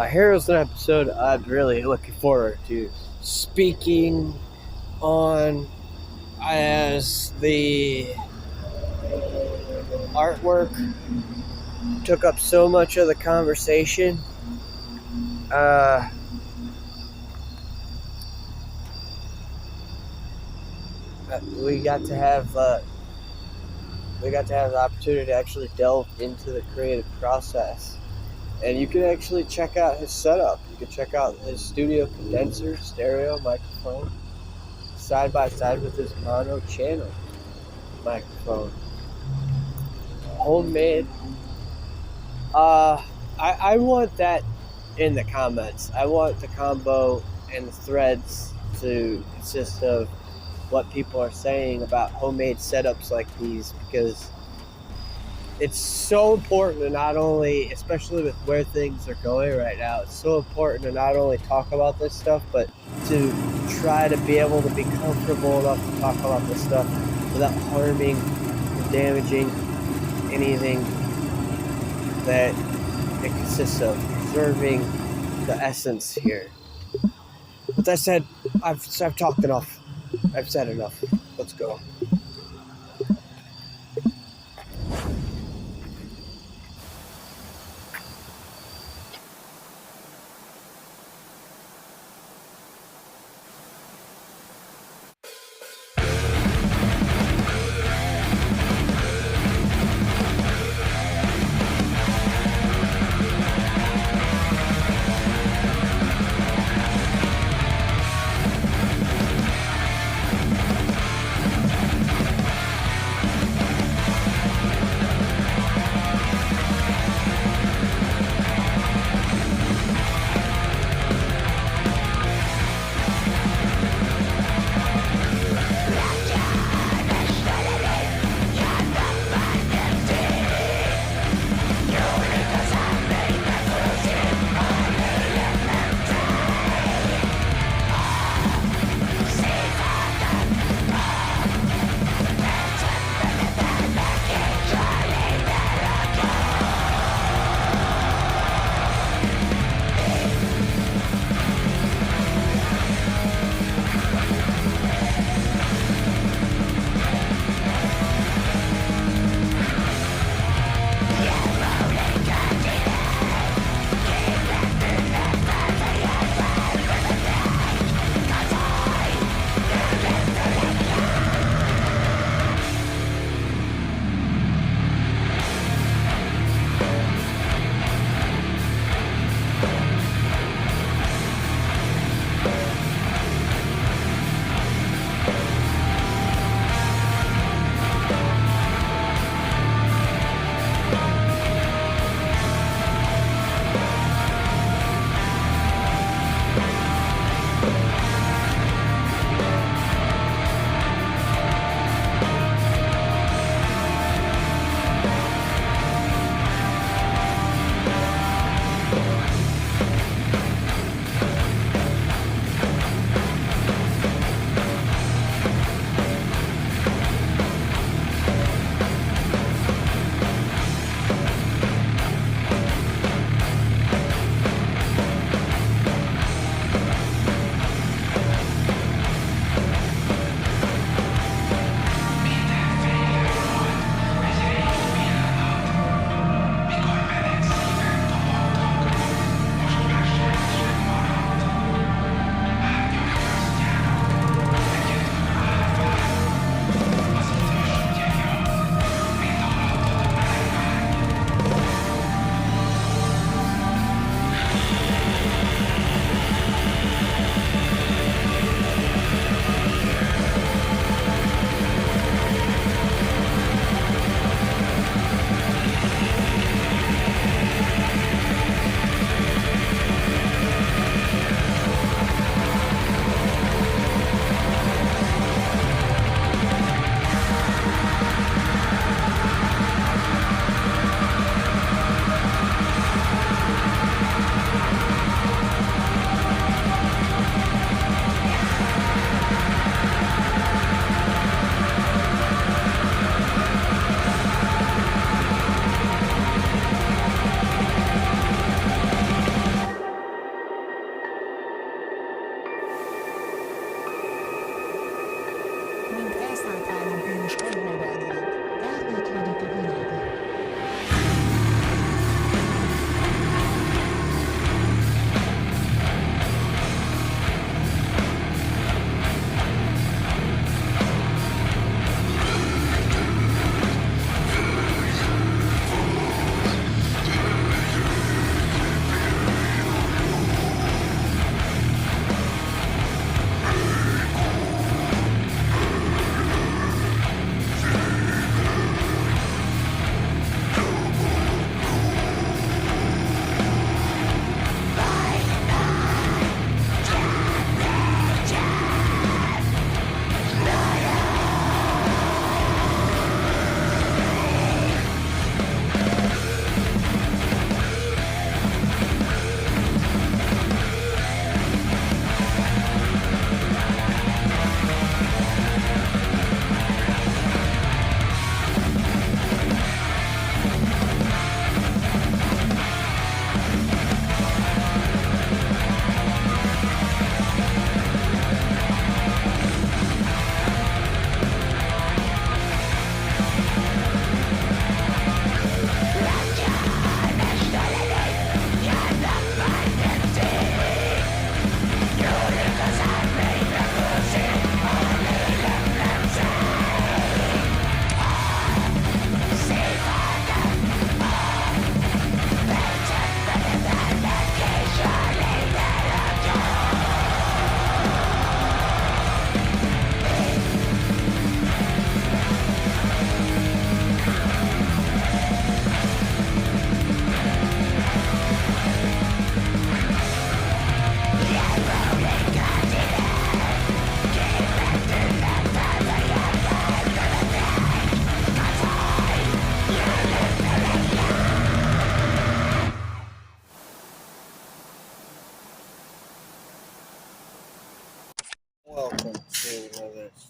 Here's an episode I'm really looking forward to speaking on, as the artwork took up so much of the conversation. We got to have the opportunity to actually delve into the creative process. And you can actually check out his setup. You can check out his studio condenser, stereo microphone, side by side with his mono channel microphone. Homemade. I want that in the comments. I want the combo and the threads to consist of what people are saying about homemade setups like these, because it's so important to not only, especially with where things are going right now, it's so important to not only talk about this stuff, but to try to be able to be comfortable enough to talk about this stuff without harming or damaging anything that it consists of, preserving the essence here. With that said, I've talked enough. I've said enough. Let's go.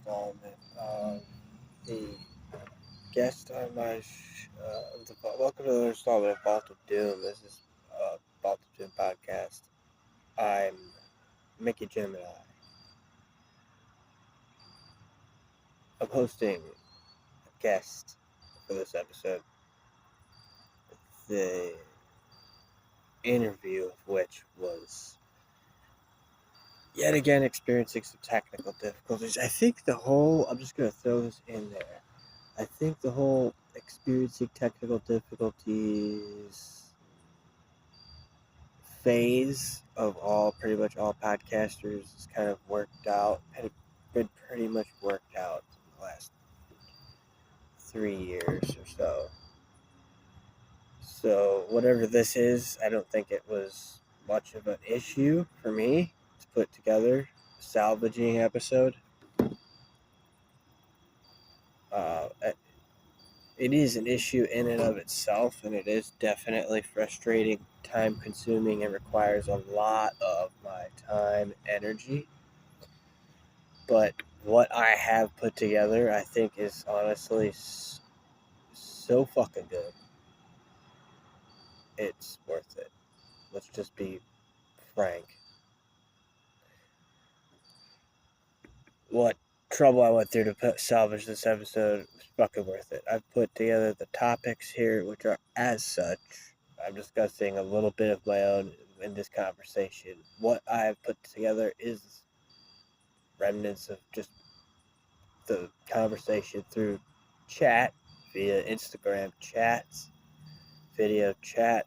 installment of the guest on my welcome to another installment of Vault of Doom. This is Vault of Doom podcast. I'm Mickey GemInEye. I'm hosting a guest for this episode. The interview of which was yet again experiencing some technical difficulties. I'm just going to throw this in there. I think the whole experiencing technical difficulties phase of pretty much all podcasters is kind of worked out, had been pretty much worked out in the last 3 years or so. So whatever this is, I don't think it was much of an issue for me to put together a salvaging episode. It is an issue in and of itself, and it is definitely frustrating, time-consuming, and requires a lot of my time, energy. But what I have put together, I think, is honestly so fucking good. It's worth it. Let's just be frank. What trouble I went through to salvage this episode was fucking worth it. I've put together the topics here, which are as such. I'm discussing a little bit of my own in this conversation. What I've put together is remnants of just the conversation through chat, via Instagram chats, video chat,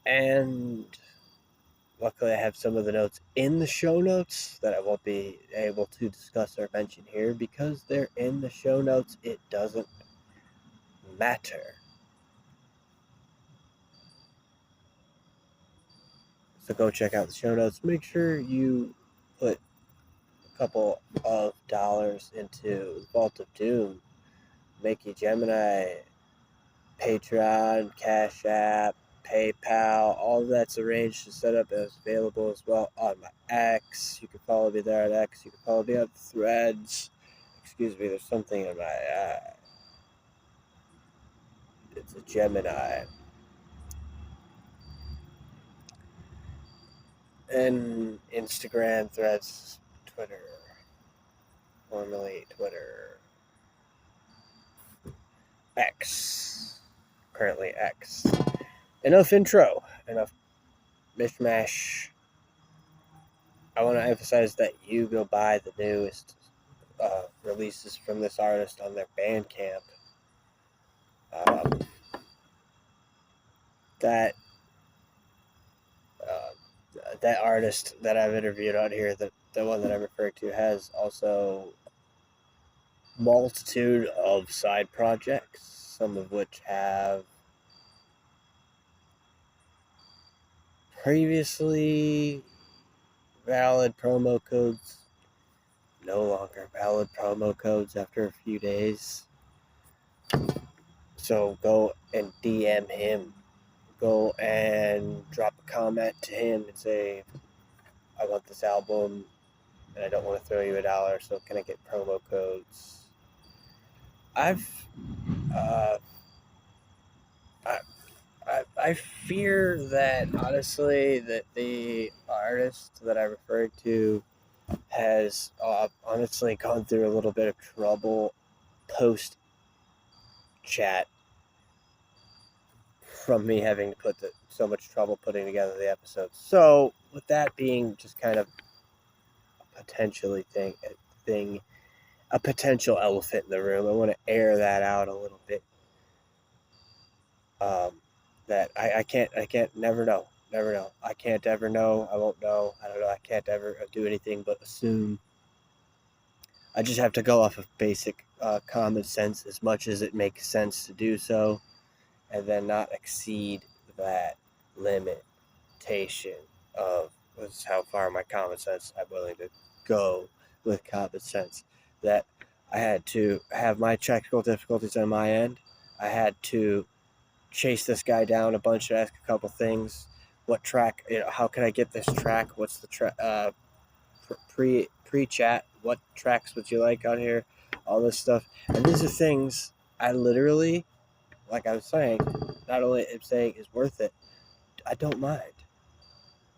and luckily I have some of the notes in the show notes that I won't be able to discuss or mention here because they're in the show notes. It doesn't matter. So go check out the show notes. Make sure you put a couple of dollars into Vault of Doom, Mickey GemInEye, Patreon, Cash App, PayPal, all of that's arranged and set up and is available as well on my X. You can follow me there on X. You can follow me on Threads. Excuse me, there's something in my eye. It's a Gemini. And Instagram, Threads, Twitter. Formerly Twitter. X. Currently X. Enough intro. Enough mishmash. I want to emphasize that you go buy the newest releases from this artist on their Bandcamp. That artist that I've interviewed on here, the one that I referred to, has also multitude of side projects, some of which have previously valid promo codes, no longer valid promo codes after a few days. So go and DM him. Go and drop a comment to him and say, I want this album and I don't want to throw you $1, so can I get promo codes? I fear that, honestly, that the artist that I referred to has honestly gone through a little bit of trouble post-chat from me having to put so much trouble putting together the episodes. So, with that being just kind of a potential elephant in the room, I want to air that out a little bit. That I can't never know. I can't ever know. I won't know. I don't know. I can't ever do anything but assume. I just have to go off of basic common sense as much as it makes sense to do so, and then not exceed that limitation of how far my common sense I'm willing to go with common sense. That I had to have my technical difficulties on my end. I had to chase this guy down a bunch and ask a couple things. What track? How can I get this track? What's the pre-chat. What tracks would you like on here? All this stuff. And these are things I literally, like I was saying, not only am saying is worth it, I don't mind.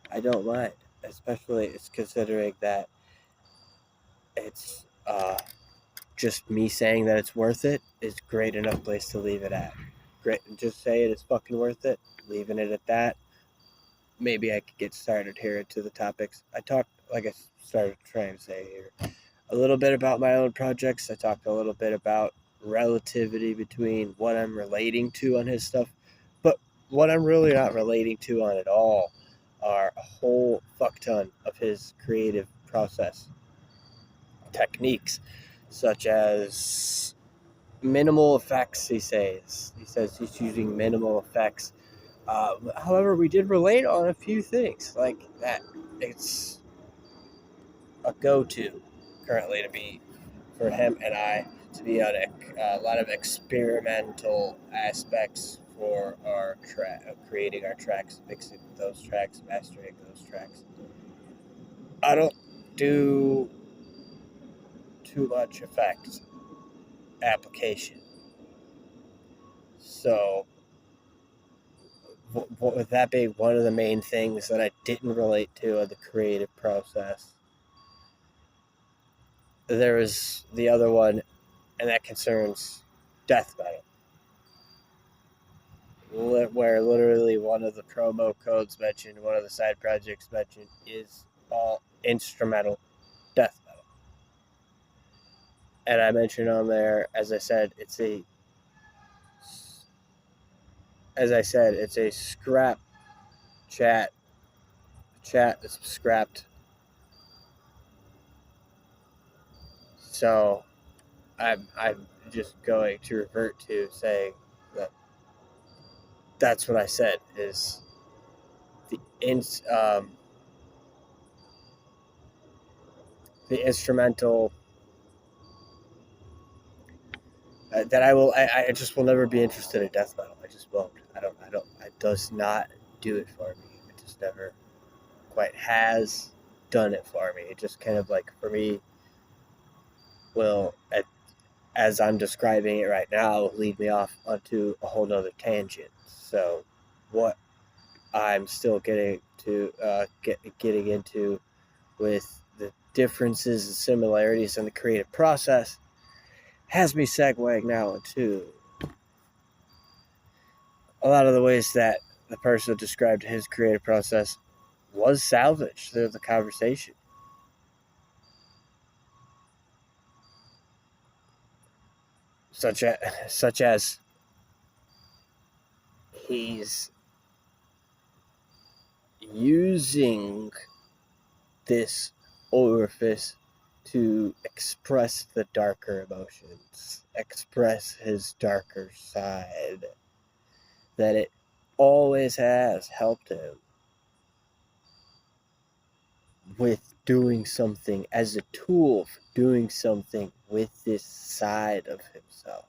I don't mind. Especially it's considering that it's just me saying that it's worth it is great enough place to leave it at. Great, just say it is fucking worth it, leaving it at that. Maybe I could get started here into the topics. I talked, like I started trying to say here, a little bit about my own projects. I talked a little bit about relativity between what I'm relating to on his stuff, but what I'm really not relating to on it all are a whole fuck ton of his creative process techniques, such as minimal effects. He says he's using minimal effects. However, we did relate on a few things like that. It's a go-to currently to be for him and I to be on a lot of experimental aspects for our creating our tracks, mixing those tracks, mastering those tracks. I don't do too much effect application. So, with that being one of the main things that I didn't relate to in the creative process, there is the other one, and that concerns death metal, where literally one of the promo codes mentioned, one of the side projects mentioned, is all instrumental death metal. And I mentioned on there, as I said, it's a scrap chat is scrapped. So I'm just going to revert to saying that that's what I said is the instrumental that I just will never be interested in death metal. I just won't. It does not do it for me. It just never quite has done it for me. It just kind of like, for me, will, as I'm describing it right now, lead me off onto a whole nother tangent. So what I'm still getting into with the differences and similarities in the creative process has me segueing now into a lot of the ways that the person described his creative process was salvaged through the conversation. Such as he's using this orifice to express the darker emotions, express his darker side, that it always has helped him with doing something, as a tool for doing something with this side of himself.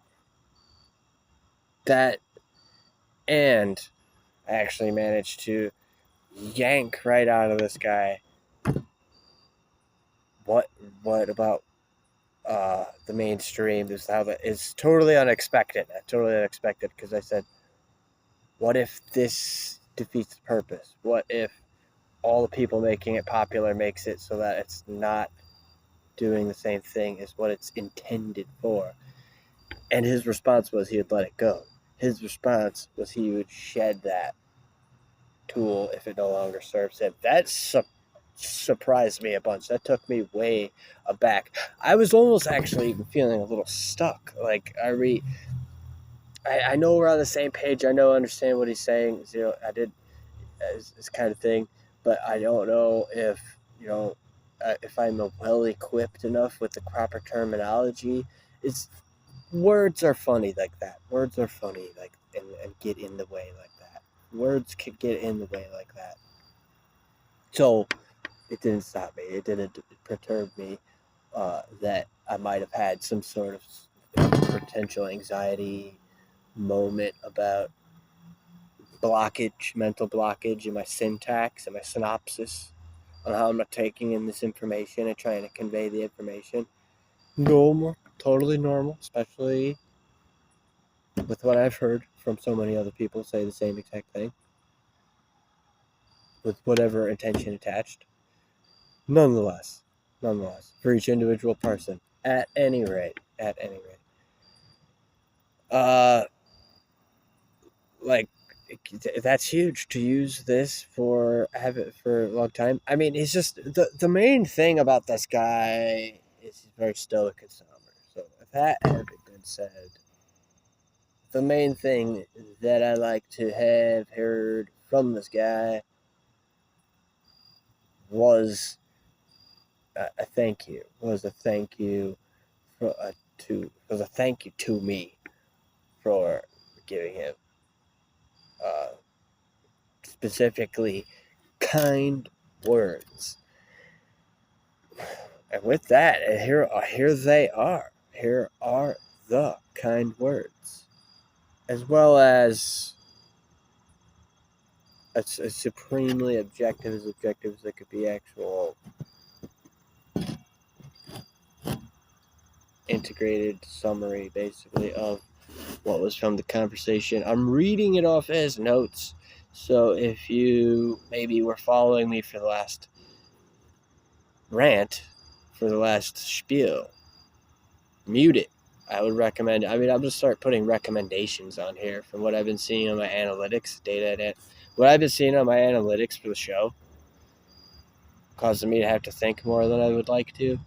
That, and I actually managed to yank right out of this guy what about the mainstream is how that is totally unexpected. Because I said, what if this defeats the purpose? What if all the people making it popular makes it so that it's not doing the same thing as what it's intended for? And his response was he would let it go. His response was he would shed that tool if it no longer serves him. That surprised me a bunch. That took me way aback. I was almost actually feeling a little stuck. Like, I know we're on the same page. I understand what he's saying. I did this kind of thing, but I don't know if if I'm well equipped enough with the proper terminology. Words are funny like that. Words are funny and get in the way like that. Words could get in the way like that. So it didn't stop me. It didn't perturb me that I might have had some sort of potential anxiety moment about mental blockage in my syntax and my synopsis on how I'm not taking in this information and trying to convey the information. Normal, totally normal, especially with what I've heard from so many other people say the same exact thing, with whatever intention attached. Nonetheless, for each individual person, at any rate, like, that's huge to use this have it for a long time. I mean, it's just the main thing about this guy is he's very stoic and somber. So if that had been said, the main thing that I like to have heard from this guy was a thank you. Was a thank you to me for giving him specifically kind words. And with that, here they are. Here are the kind words, as well as a supremely objective as that could be actual integrated summary, basically, of what was from the conversation. I'm reading it off as notes, so if you maybe were following me for the last rant, for the last spiel, mute it. I would recommend. I mean, I'll just start putting recommendations on here from what I've been seeing on my analytics what I've been seeing on my analytics for the show, causing me to have to think more than I would like to.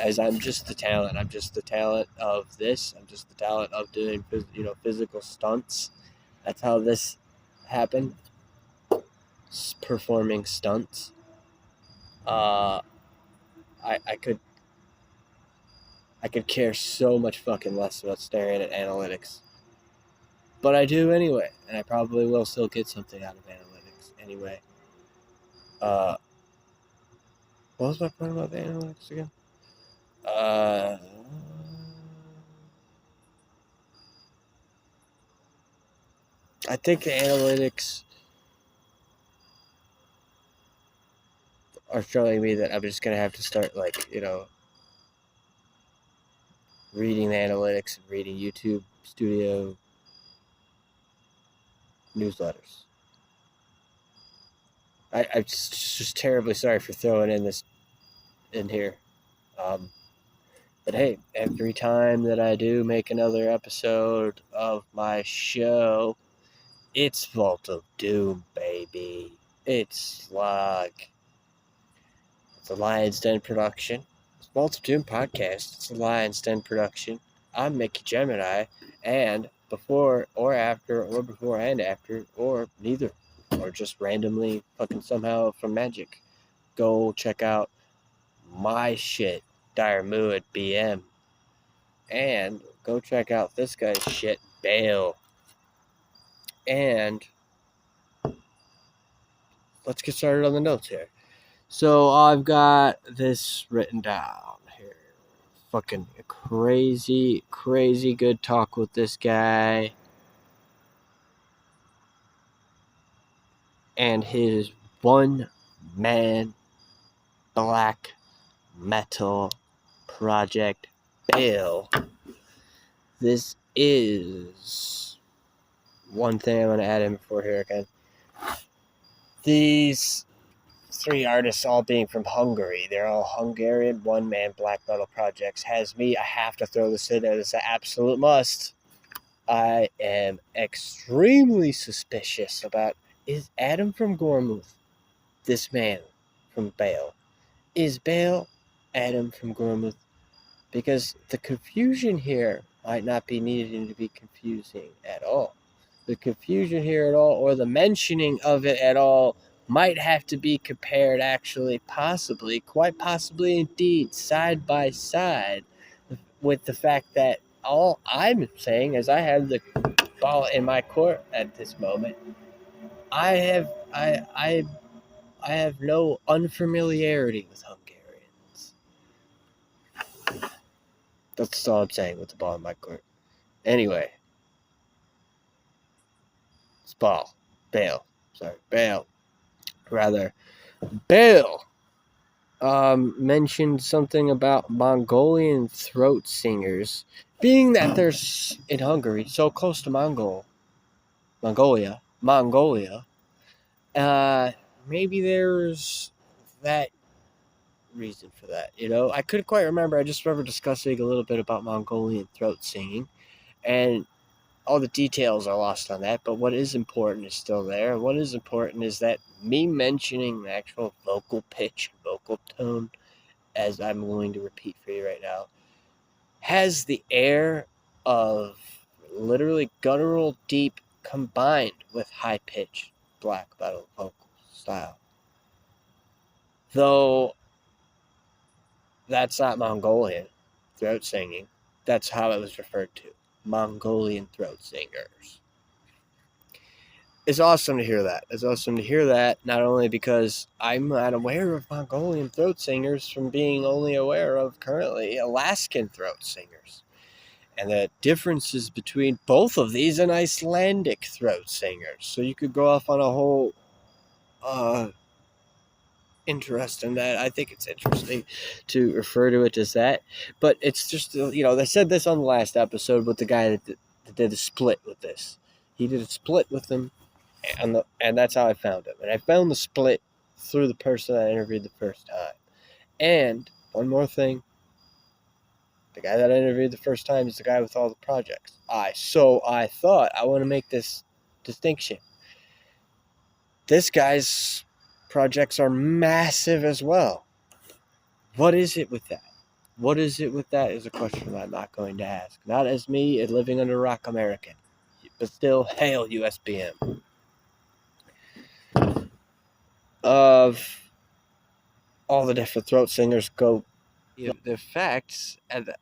As I'm just the talent. I'm just the talent of this. I'm just the talent of doing, physical stunts. That's how this happened. Performing stunts. I could care so much fucking less about staring at analytics. But I do anyway, and I probably will still get something out of analytics anyway. What was my point about the analytics again? I think the analytics are showing me that I'm just going to have to start, reading the analytics and reading YouTube Studio newsletters. I'm just terribly sorry for throwing in here. But hey, every time that I do make another episode of my show, it's Vault of Doom, baby. It's Slug. It's a Lion's Den production. It's Vault of Doom podcast. It's a Lion's Den production. I'm Mickey GemInEye, and before or after, or before and after, or neither, or just randomly fucking somehow from magic, go check out my shit, Dire Mood BM. And go check out this guy's shit, Bale. And let's get started on the notes here. So I've got this written down here. Fucking crazy good talk with this guy. And his one-man black metal project, Bale. This is one thing I'm going to add in before here again. These three artists all being from Hungary. They're all Hungarian one-man black metal projects. I have to throw this in there. This is an absolute must. I am extremely suspicious about, is Adam from Gormuth this man from Bale? Is Bale Adam from Gormuth? Because the confusion here might not be needing to be confusing at all. The confusion here at all, or the mentioning of it at all, might have to be compared actually, quite possibly indeed, side by side with the fact that all I'm saying is I have the ball in my court at this moment. I have no unfamiliarity with Hungarians. That's all I'm saying with the ball in my court. Anyway. It's Bale. Rather. Bill mentioned something about Mongolian throat singers, being that they're in Hungary, so close to Mongolia. Maybe there's that reason for that. I couldn't quite remember. I just remember discussing a little bit about Mongolian throat singing, and all the details are lost on that. But what is important is still there. What is important is that me mentioning the actual vocal pitch, vocal tone, as I'm going to repeat for you right now, has the air of literally guttural deep combined with high-pitched black metal vocal style. Though that's not Mongolian throat singing. That's how it was referred to. Mongolian throat singers. It's awesome to hear that. It's awesome to hear that, not only because I'm not aware of Mongolian throat singers from being only aware of currently Alaskan throat singers. And the differences between both of these and Icelandic throat singers. So you could go off on a whole interest in that. I think it's interesting to refer to it as that. But it's just, they said this on the last episode with the guy that did a split with this. He did a split with them, and that's how I found him. And I found the split through the person I interviewed the first time. And one more thing. The guy that I interviewed the first time is the guy with all the projects. So I thought, I want to make this distinction. This guy's projects are massive as well. What is it with that? What is it with that is a question I'm not going to ask. Not as me, a living under a rock American. But still, hail USBM. Of all the different throat singers go, the effects, and the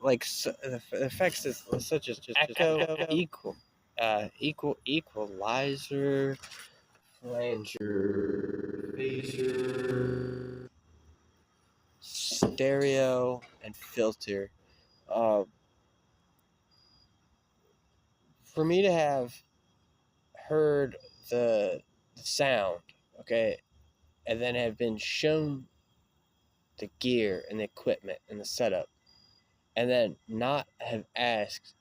effects is such as just echo, equalizer, flanger, phaser, stereo, and filter. For me to have heard the sound, okay, and then have been shown the gear and the equipment and the setup, and then not have asked,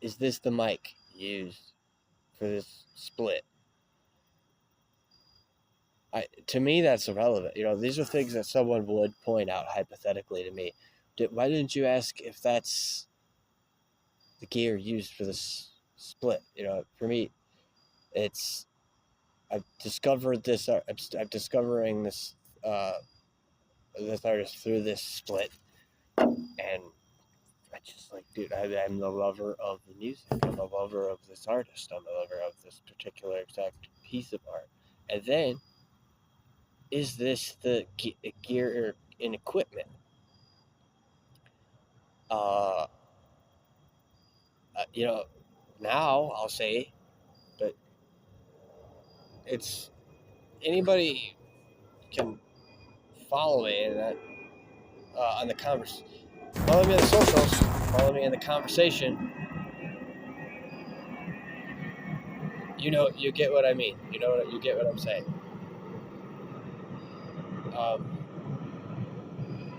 is this the mic used for this split? To me, that's irrelevant. These are things that someone would point out hypothetically to me. Why didn't you ask if that's the gear used for this split? For me, it's I've discovered this. I'm discovering this this artist through this split, and I just dude, I'm the lover of the music. I'm a lover of this artist. I'm a lover of this particular exact piece of art. And then, is this the gear and equipment? Now I'll say, but it's anybody can follow me in that on the conversation. Follow me on the socials. Follow me in the conversation. You get what I mean. You get what I'm saying.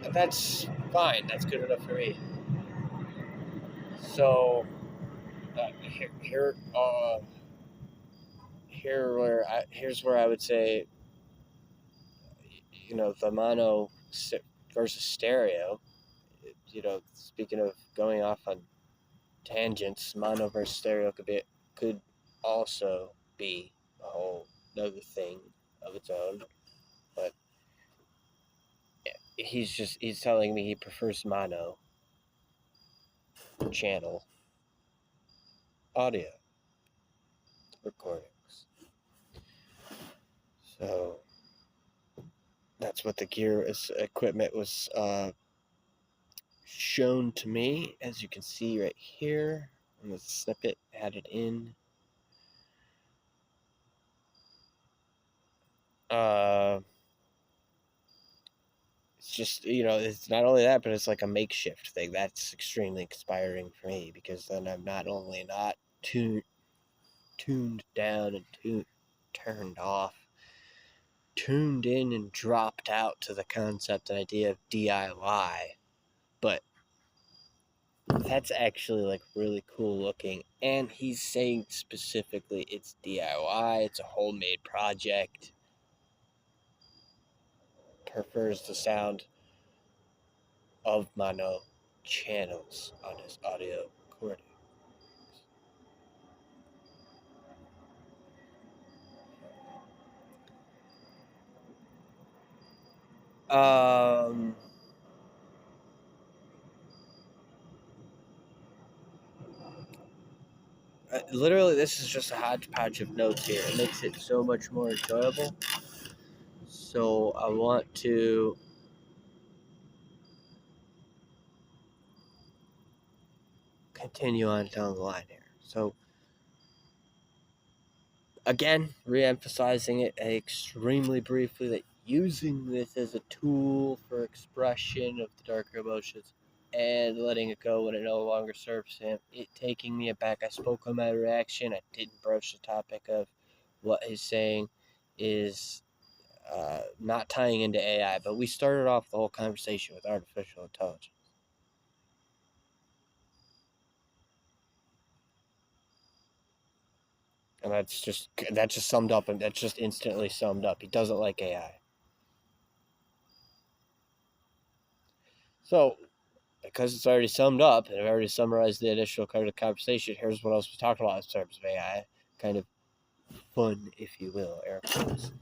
And that's fine. That's good enough for me. So here's where I would say, the mono versus stereo. Speaking of going off on tangents, mono versus stereo could also be a whole another thing of its own. But he's telling me he prefers mono channel audio recordings. So that's what the equipment was shown to me, as you can see right here in the snippet added in. It's just, it's not only that, but it's like a makeshift thing. That's extremely inspiring for me, because then I'm not only not tuned down and turned off tuned in and dropped out to the concept and idea of DIY, but that's actually like really cool looking. And he's saying specifically it's DIY, it's a homemade project, prefers the sound of mono channels on his audio recording. Literally, this is just a hodgepodge of notes here. It makes it so much more enjoyable. So I want to continue on down the line here. So again, re-emphasizing it extremely briefly that using this as a tool for expression of the darker emotions and letting it go when it no longer serves him, it taking me aback. I spoke on my reaction. I didn't broach the topic of what he's saying is not tying into AI, but we started off the whole conversation with artificial intelligence. And that's just summed up, and that's just instantly summed up. He doesn't like AI. So, because it's already summed up, and I've already summarized the initial kind of conversation, here's what else we talked about in terms of AI. Kind of fun, if you will, air quotes.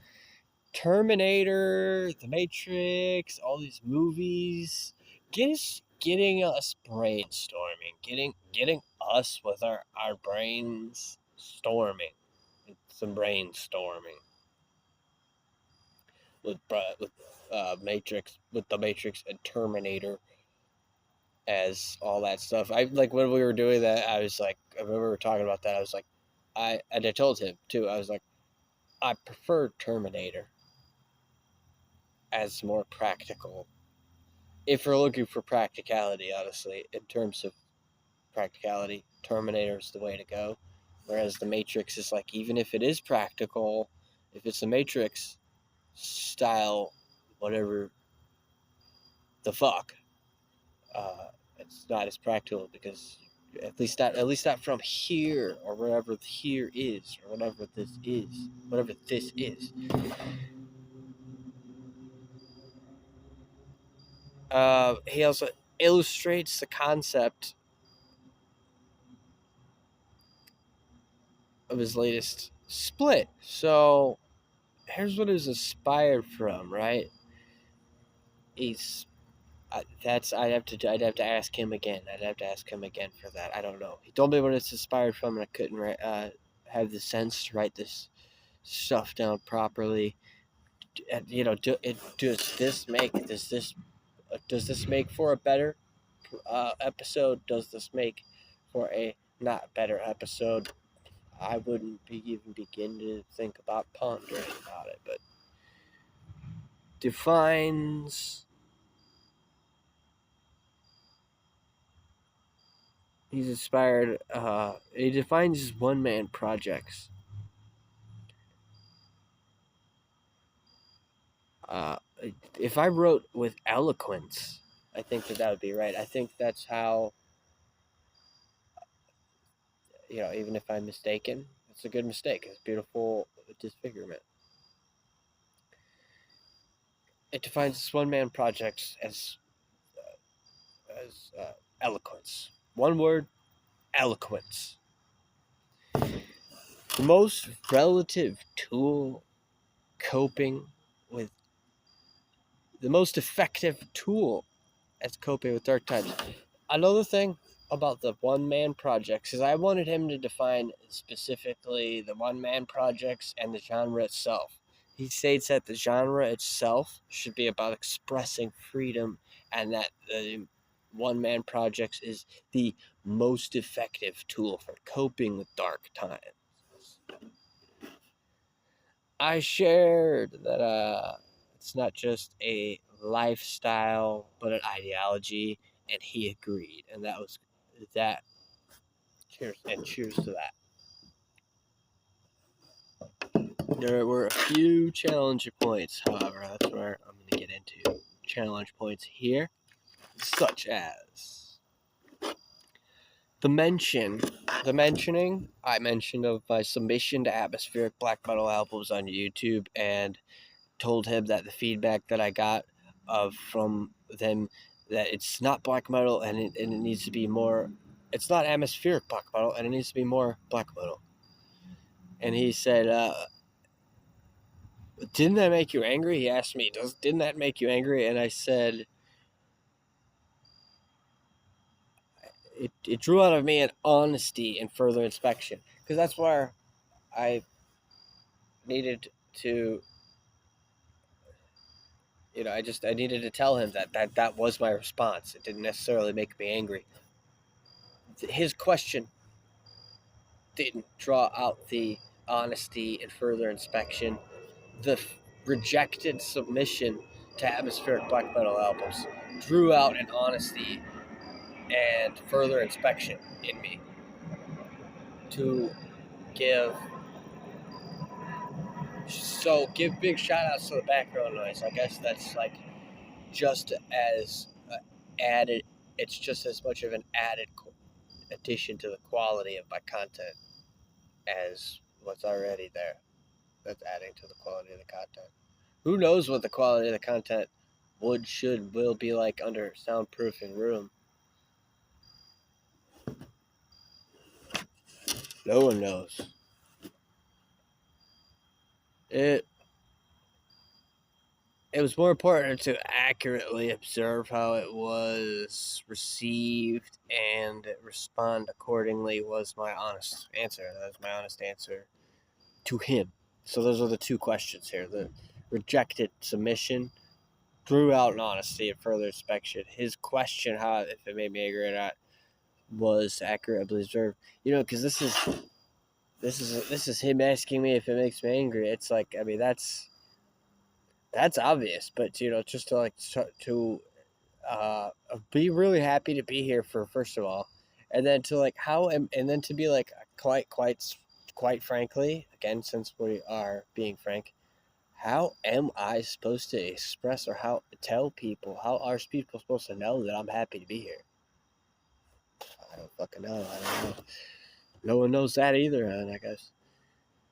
Terminator, The Matrix, all these movies, getting us brainstorming, getting us with our brains storming, some brainstorming with Matrix, with The Matrix and Terminator as all that stuff. I like when we were doing that. I was like, I remember we were talking about that. I was like, I told him too. I was like, I prefer Terminator as more practical. If we're looking for practicality, honestly, in terms of practicality, Terminator is the way to go. Whereas the Matrix is like, even if it is practical, if it's the Matrix style, whatever the fuck, it's not as practical because at least not from here or wherever here is or whatever this is. He also illustrates the concept of his latest split. So here's what it's inspired from, right? He's I'd have to ask him again. I'd have to ask him again for that. I don't know. He told me what it's inspired from, and I couldn't have the sense to write this stuff down properly. You know, does this make for a better episode? Does this make for a not better episode? I wouldn't even begin to think about pondering about it, but defines. He's inspired. He defines his one-man projects. Uh, if I wrote with eloquence, I think that would be right. I think that's how. Even if I'm mistaken, it's a good mistake. It's beautiful disfigurement. It defines his one-man projects as eloquence. One word, eloquence. The most relative tool coping with the most effective tool as coping with dark times. Another thing about the one-man projects is I wanted him to define specifically the one-man projects and the genre itself. He states that the genre itself should be about expressing freedom and that the one-man projects is the most effective tool for coping with dark times. I shared that it's not just a lifestyle, but an ideology, and he agreed, and that was that. Cheers to that. There were a few challenge points, however, that's where I'm going to get into challenge points here, such as the mentioning I mentioned of my submission to atmospheric black metal albums on YouTube, and told him that the feedback that I got from them, that it's not black metal and it needs to be more, it's not atmospheric black metal and it needs to be more black metal. And he said, didn't that make you angry? He asked me, didn't that make you angry? And I said, it drew out of me an honesty and further inspection. Because that's where I needed to, I needed to tell him that was my response. It didn't necessarily make me angry. His question didn't draw out the honesty and further inspection. The rejected submission to atmospheric black metal albums drew out an honesty and further inspection in me to give big shout outs to the background noise. I guess that's like just as added, it's just as much of an added addition to the quality of my content as what's already there. That's adding to the quality of the content. Who knows what the quality of the content will be like under soundproofing room. No one knows. It was more important to accurately observe how it was received and respond accordingly was my honest answer. That was my honest answer to him. So those are the two questions here. The rejected submission drew out an honesty and further inspection. His question, how if it made me angry or not, was accurately observed. Because this is him asking me if it makes me angry. It's like, I mean, that's obvious, but just to be really happy to be here for, first of all, and then to and then to be like quite frankly, again, since we are being frank, how am I supposed to express or how tell people, how are people supposed to know that I'm happy to be here? I don't fucking know. I don't know. No one knows that either, and I guess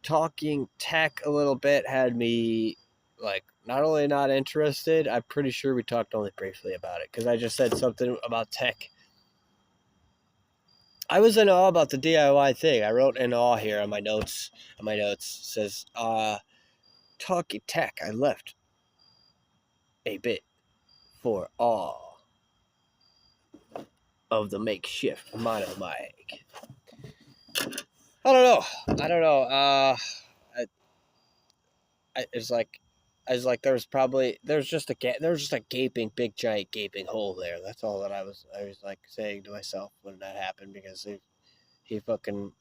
talking tech a little bit had me not only not interested, I'm pretty sure we talked only briefly about it because I just said something about tech. I was in awe about the DIY thing. I wrote in awe here on my notes. It says, talking tech, I left a bit for awe of the makeshift mono mic. I don't know. There was just a gaping, big, giant gaping hole there. That's all that I was like saying to myself when that happened, because he fucking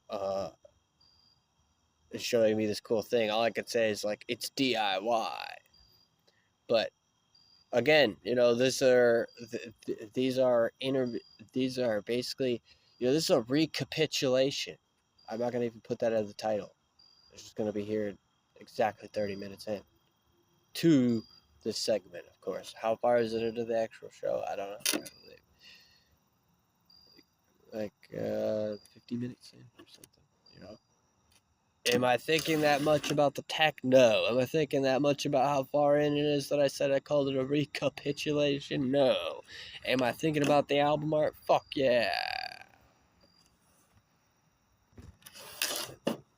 is showing me this cool thing. All I could say is like, it's DIY. But again, these are basically, this is a recapitulation. I'm not gonna even put that as the title. It's just gonna be here exactly 30 minutes in to this segment, of course. How far is it into the actual show? I don't know. Like 50 minutes in or something, Am I thinking that much about the tech? No. Am I thinking that much about how far in it is that I said I called it a recapitulation? No. Am I thinking about the album art? Fuck yeah.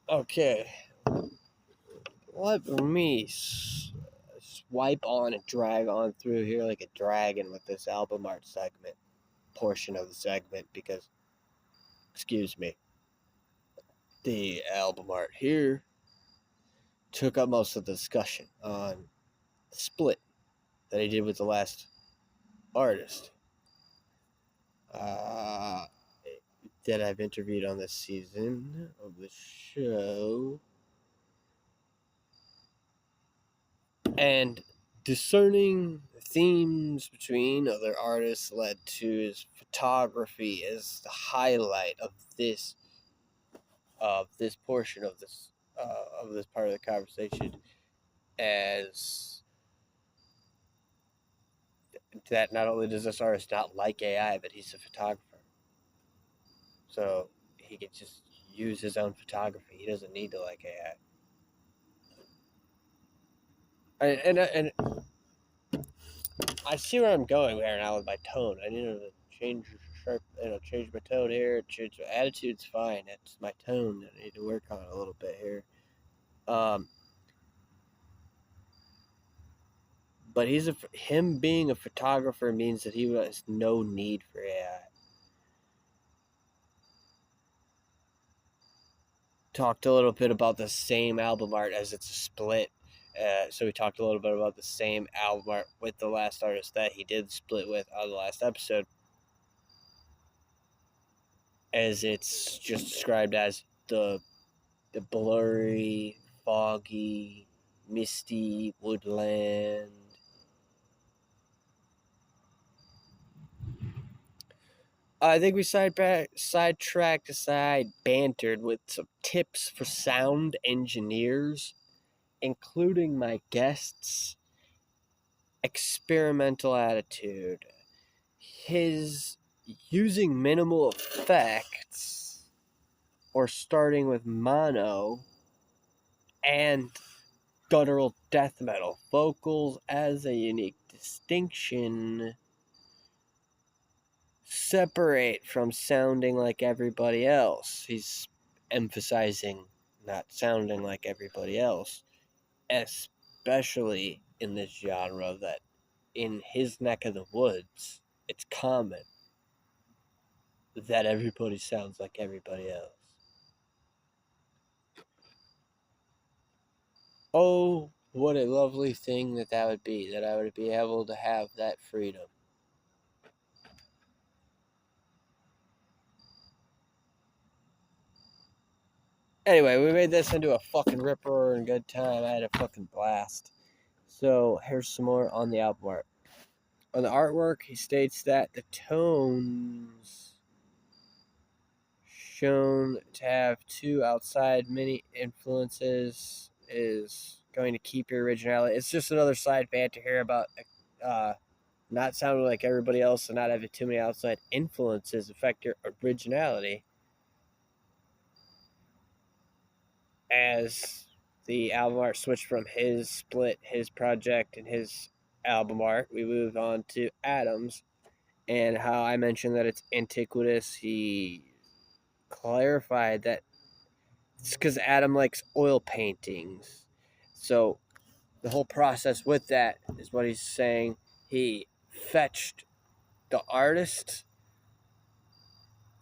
Okay. Let me swipe on and drag on through here like a dragon with this album art segment, portion of the segment, because, excuse me, the album art here took up most of the discussion on the split that he did with the last artist that I've interviewed on this season of the show. And discerning themes between other artists led to his photography as the highlight of this portion of this of this part of the conversation as that not only does this artist not like AI, but he's a photographer. So he can just use his own photography. He doesn't need to like AI. And I see where I'm going there now with my tone. I need to change change my tone here. Change my attitude's fine. It's my tone that I need to work on a little bit here. But him being a photographer means that he has no need for AI. Talked a little bit about the same album art as it's a split. So we talked a little bit about the same album art with the last artist that he did split with on the last episode, as it's just described as the blurry, foggy, misty woodland. I think we sidetracked aside, bantered with some tips for sound engineers, including my guest's experimental attitude, his using minimal effects, or starting with mono, and guttural death metal vocals as a unique distinction separate from sounding like everybody else. He's emphasizing not sounding like everybody else, especially in this genre that in his neck of the woods, it's common that everybody sounds like everybody else. Oh, what a lovely thing that would be, that I would be able to have that freedom. Anyway, we made this into a fucking ripper and good time. I had a fucking blast. So here's some more on the album art. On the artwork, he states that the tones shown to have two outside mini influences is going to keep your originality. It's just another side banter here about not sounding like everybody else and not having too many outside influences affect your originality. As the album art switched from his split, his project, and his album art, we moved on to Adam's, and how I mentioned that it's antiquitous. He clarified that it's because Adam likes oil paintings. So the whole process with that is what he's saying. He fetched the artist,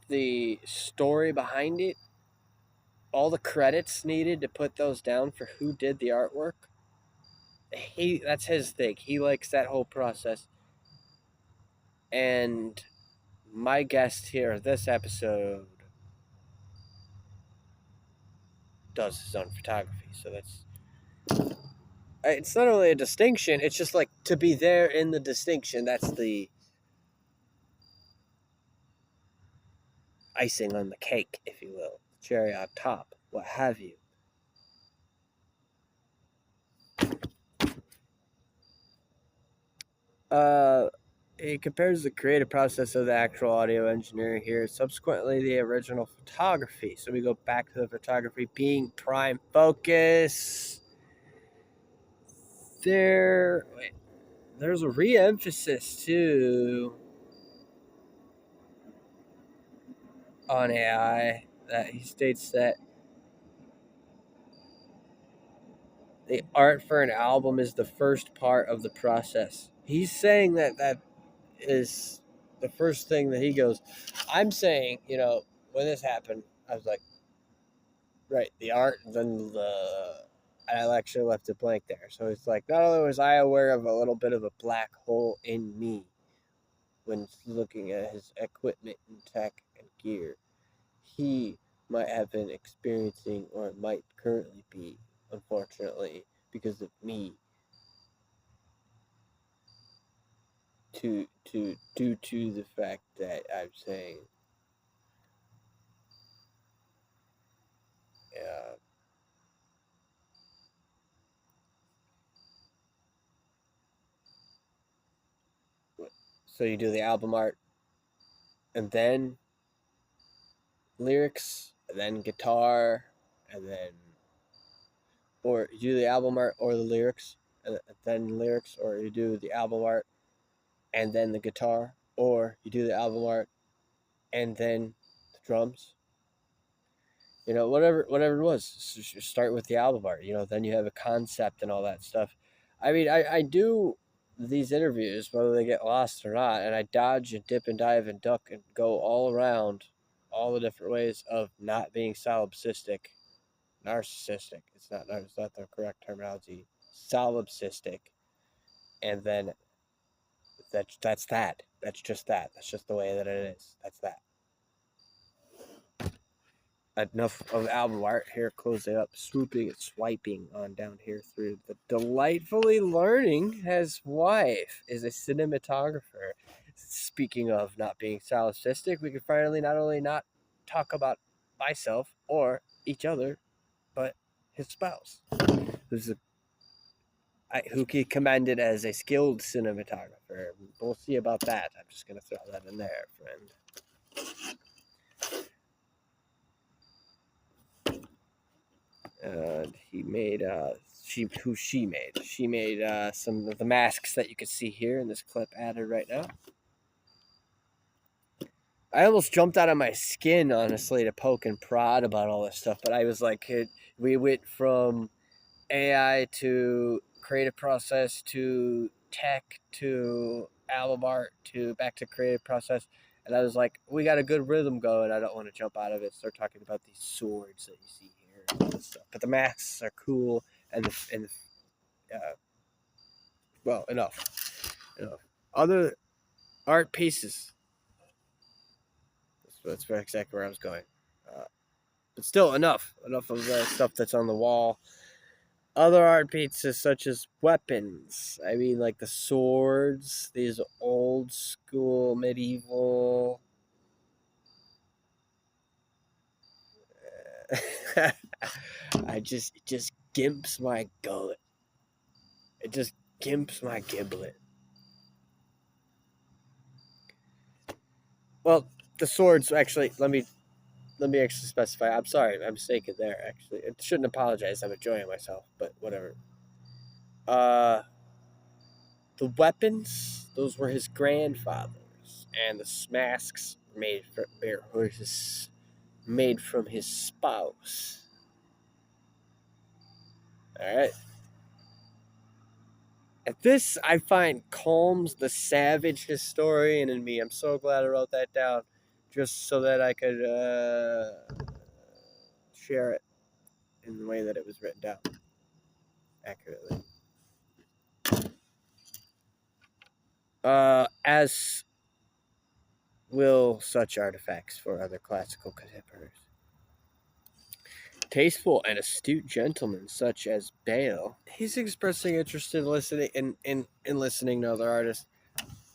the story behind it, all the credits needed to put those down for who did the artwork. That's his thing. He likes that whole process. And my guest here this episode does his own photography. So that's, it's not only a distinction, it's just like to be there in the distinction. That's the icing on the cake, if you will, cherry on top, what have you. He compares the creative process of the actual audio engineering here, subsequently the original photography. So we go back to the photography being prime focus. There's a re-emphasis too on AI that he states that the art for an album is the first part of the process. He's saying that is the first thing that he goes. I'm saying, when this happened, I was like, right, the art, then I actually left it blank there. So it's like, not only was I aware of a little bit of a black hole in me when looking at his equipment and tech and gear, he might have been experiencing, or might currently be, unfortunately, because of me, due to the fact that I'm saying, So you do the album art, and then lyrics, and then guitar, and then, or you do the album art or the lyrics, and then lyrics, or you do the album art and then the guitar, or you do the album art and then the drums. You know, whatever it was, start with the album art. You know, then you have a concept and all that stuff. I mean, I do these interviews, whether they get lost or not, and I dodge and dip and dive and duck and go all around all the different ways of not being solipsistic, narcissistic. It's not the correct terminology. Solipsistic, and then that's that. That's just that. That's just the way that it is. That's that. Enough of album art. Here, closing up, swooping and swiping on down here through the delightfully learning. His wife is a cinematographer. Speaking of not being solipsistic, we can finally not only not talk about myself or each other, but his spouse, who he commended as a skilled cinematographer. We'll see about that. I'm just gonna throw that in there, friend. He made she made some of the masks that you can see here in this clip added right now. I almost jumped out of my skin, honestly, to poke and prod about all this stuff, but I was like, we went from AI to creative process to tech to album art to back to creative process, and I was like, we got a good rhythm going. I don't want to jump out of it. Start talking about these swords that you see here. But the masks are cool, and well, enough. Other art pieces. That's exactly where I was going. But still, enough of the stuff that's on the wall. Other art pieces such as weapons. I mean, like the swords. These old school medieval. It just gimps my gullet. It just gimps my giblet. Well, the swords, actually, let me actually specify. I'm sorry, I'm mistaken there, actually. I shouldn't apologize. I'm enjoying myself, but whatever. The weapons, those were his grandfather's, and the masks made from his spouse. All right. And this, I find, calms the savage historian in me. I'm so glad I wrote that down, just so that I could share it in the way that it was written down accurately. As will such artifacts for other classical contemporaries. Tasteful and astute gentlemen such as Bale, he's expressing interest in listening in listening to other artists.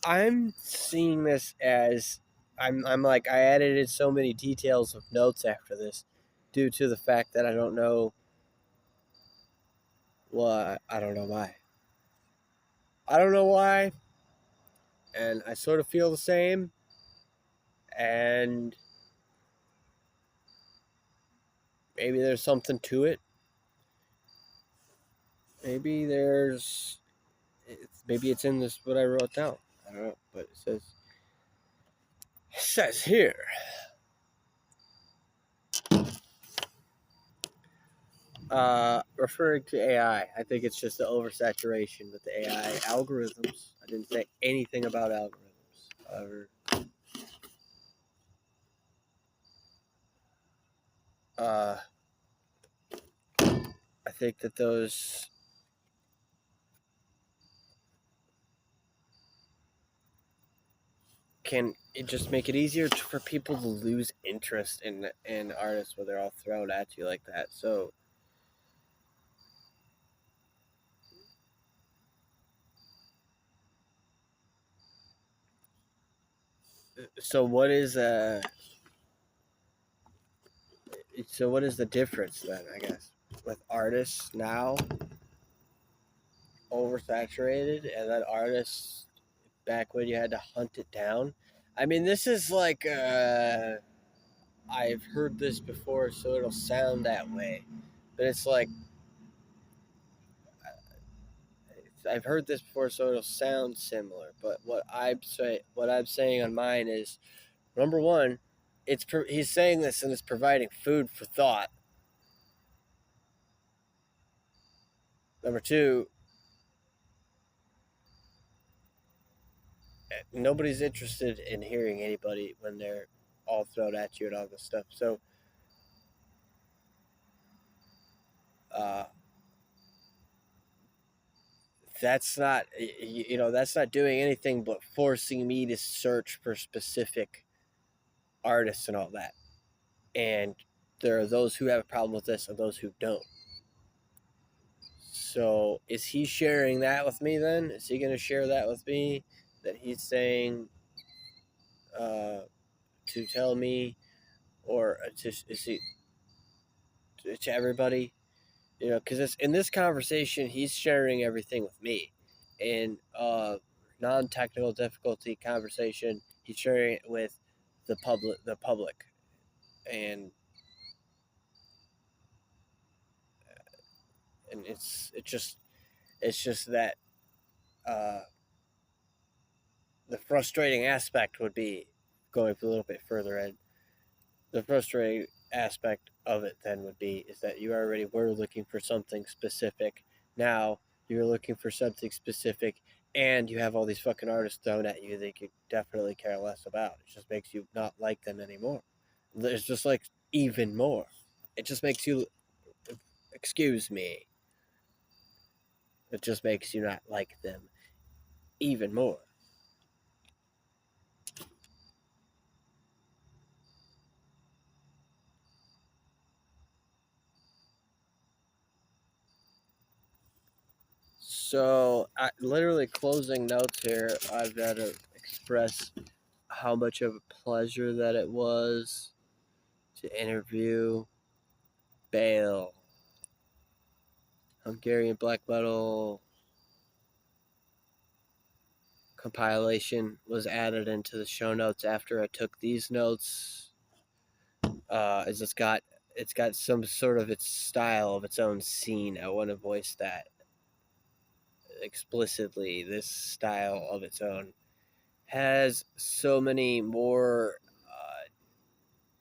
I'm seeing this as I'm like, I added in so many details of notes after this due to the fact that I don't know. Well, I don't know why. I don't know why. And I sort of feel the same. And maybe there's something to it. Maybe it's in this what I wrote down. I don't know, but it says here. Referring to AI, I think it's just the oversaturation with the AI algorithms. I didn't say anything about algorithms. However, I think that those can just make it easier for people to lose interest in artists when they're all thrown at you like that. So what is the difference then, I guess, with artists now oversaturated and then artists back when you had to hunt it down. I mean, this is like, I've heard this before, so it'll sound that way. But it's like, I've heard this before, so it'll sound similar. But what I'm saying on mine is, number one, he's saying this and it's providing food for thought. Number two, nobody's interested in hearing anybody when they're all thrown at you and all this stuff. So, that's not, that's not doing anything but forcing me to search for specific artists and all that. And there are those who have a problem with this and those who don't. So is he sharing that with me then? Is he going to share that with me? That he's saying to tell me, or to everybody? Because in this conversation, he's sharing everything with me. In non-technical difficulty conversation, he's sharing it with the public. And it's just that the frustrating aspect would be going a little bit further in. The frustrating aspect of it then would be is that you already were looking for something specific. Now you're looking for something specific, and you have all these fucking artists thrown at you that you definitely care less about. It just makes you not like them anymore. There's just like even more. It just makes you, excuse me, it just makes you not like them even more. So, literally closing notes here, I've got to express how much of a pleasure that it was to interview Bale. Hungarian black metal compilation was added into the show notes after I took these notes. As it's got some sort of its style of its own scene. I want to voice that explicitly. This style of its own has so many more,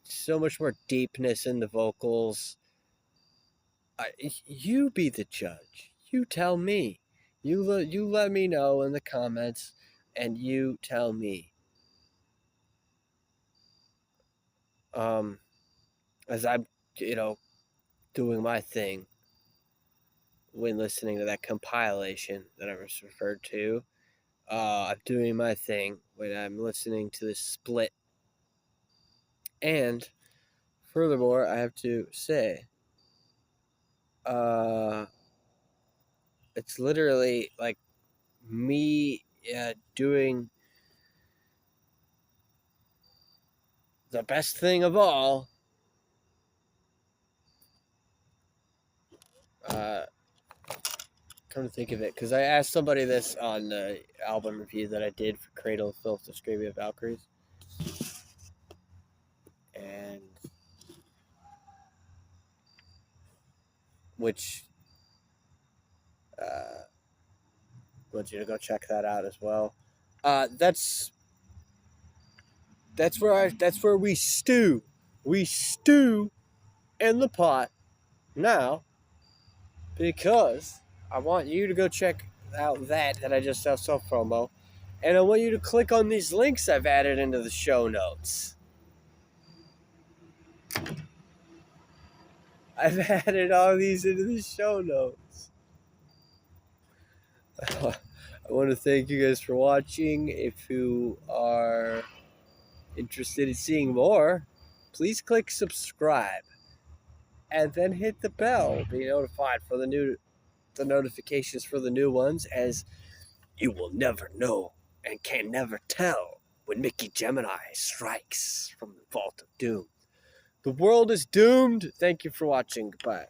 so much more deepness in the vocals. You be the judge. You tell me. You let me know in the comments, and you tell me. As I'm, doing my thing when listening to that compilation that I was referred to. I'm doing my thing when I'm listening to this split. And furthermore, I have to say, it's literally like me doing the best thing of all. Come to think of it, because I asked somebody this on the album review that I did for Cradle of Filth, Discography of Valkyries. And which I want you to go check that out as well. That's where we stew. We stew in the pot now, because I want you to go check out that I just have self-promo, and I want you to click on these links I've added into the show notes. I've added all these into the show notes. I want to thank you guys for watching. If you are interested in seeing more, please click subscribe and then hit the bell. Be notified for the notifications for the new ones, as you will never know and can never tell when Mickey GemInEye strikes from the vault of doom. The world is doomed. Thank you for watching. Goodbye.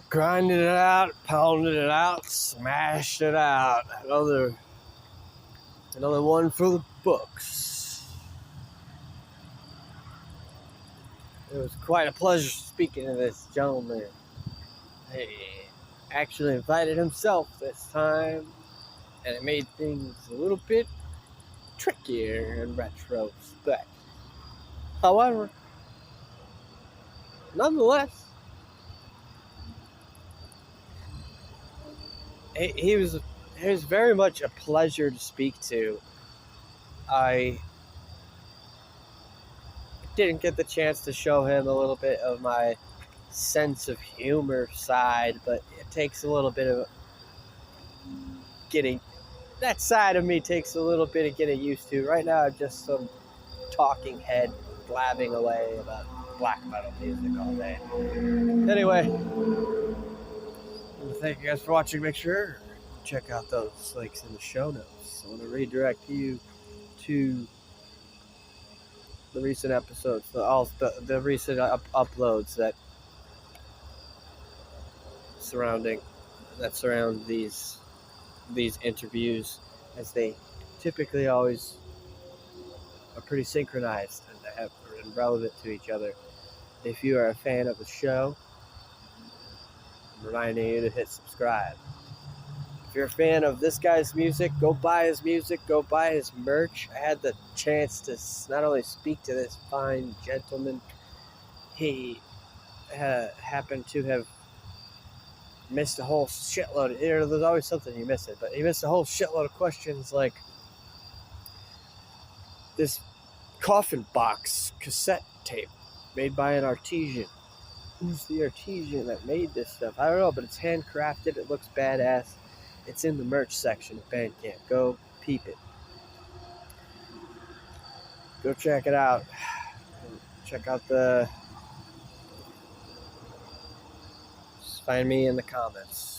grinding it out, pounding it out, smashed it out. Another one for the books. It was quite a pleasure speaking to this gentleman. He actually invited himself this time, and it made things a little bit trickier in retrospect. However, nonetheless, he was very much a pleasure to speak to. I didn't get the chance to show him a little bit of my sense of humor side, but it takes a little bit of getting, that side of me takes a little bit of getting used to. Right now I'm just some talking head blabbing away about black metal music all day. Anyway, thank you guys for watching. Make sure check out those links in the show notes. I want to redirect you to the recent episodes, the recent uploads that surround these interviews, as they typically always are pretty synchronized and relevant to each other. If you are a fan of the show, I'm reminding you to hit subscribe. If you're a fan of this guy's music, go buy his music, go buy his merch. I had the chance to not only speak to this fine gentleman, he happened to have missed a whole shitload. There's always something you miss it, but he missed a whole shitload of questions like this coffin box cassette tape made by an artisan. Who's the artisan that made this stuff? I don't know, but it's handcrafted. It looks badass. It's in the merch section of Bandcamp. Go peep it. Go check it out. Check out just find me in the comments.